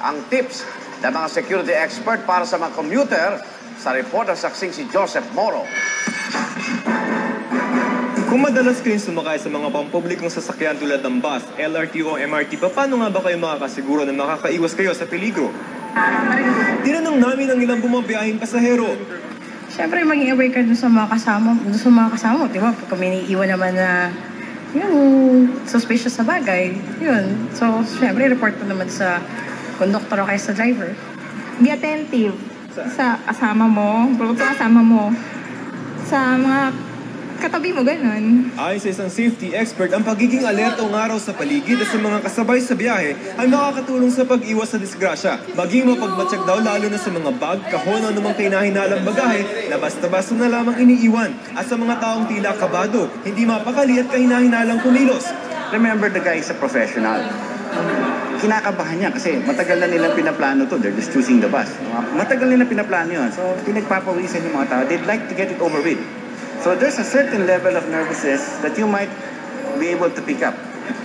ang tips ng mga security expert para sa mga commuter sa reporter saksing si Joseph Moro. Kung madalas kayong sumakay sa mga pampublikong sasakyan tulad ng bus, LRT o MRT, paano nga ba kayo makakasiguro na makakaiwas kayo sa peligro? Tinanong namin ang ilang bumabiyahing pasahero. Siyempre, maging aware ka dun sa mga kasama mo, di ba? Pag may naiiwan naman na yung suspicious na bagay, yun. So, siyempre, report mo naman sa conductor o kaya sa driver. Be attentive sa kasama mo, sa mga katabi mo, ganun. Ayon sa isang safety expert, ang pagiging alerto ng araw sa paligid at sa mga kasabay sa biyahe ay makakatulong sa pag-iwas sa disgrasya. Maging mapagmatsyag daw lalo na sa mga bag, kahon o namang kahinahinalang bagahe na basta-basta na lamang iniiwan. At sa mga taong tila kabado, hindi mapakali at kahinahinalang kumilos. Remember, the guy is a professional. Kinakabahan niya kasi matagal na nilang pinaplano to. They're just choosing the bus. Matagal nilang pinaplano yun. So, pinagpapawisan yung mga tao. They'd like to get it over with. So there's a certain level of nervousness that you might be able to pick up.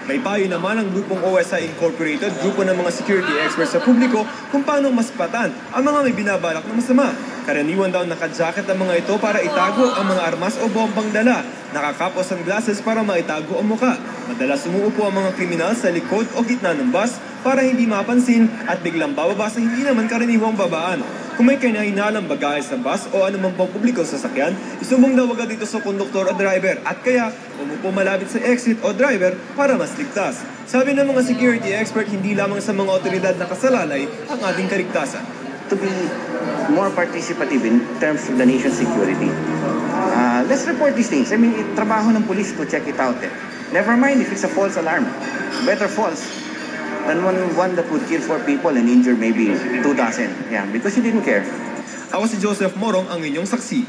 May payo naman ang grupong OSI Incorporated, grupo ng mga security experts sa publiko, kung paano maspatan ang mga may binabalak na masama. Karaniwan daw naka-jacket ang mga ito para itago ang mga armas o bombang dala. Nakakapos ang glasses para maitago ang muka. Madalas umuupo ang mga kriminal sa likod o gitna ng bus para hindi mapansin at biglang bababa sa hindi naman karaniwang babaan. Kung may kahinahinalang bagahe sa bus o anumang pampublikong sasakyan, isumbong daw agad dito sa konduktor o driver at kaya umupo malapit sa exit o driver para mas ligtas. Sabi ng mga security expert, hindi lamang sa mga otoridad na kasalalay ang ating kaligtasan. To be more participative in terms of the nation's security, let's report these things. I mean, trabaho ng police to check it out. Never mind if it's a false alarm. Better false than one that would kill 4 people and injure maybe 2 dozen. Yeah, because you didn't care. Ako si Joseph Morong, ang inyong saksi.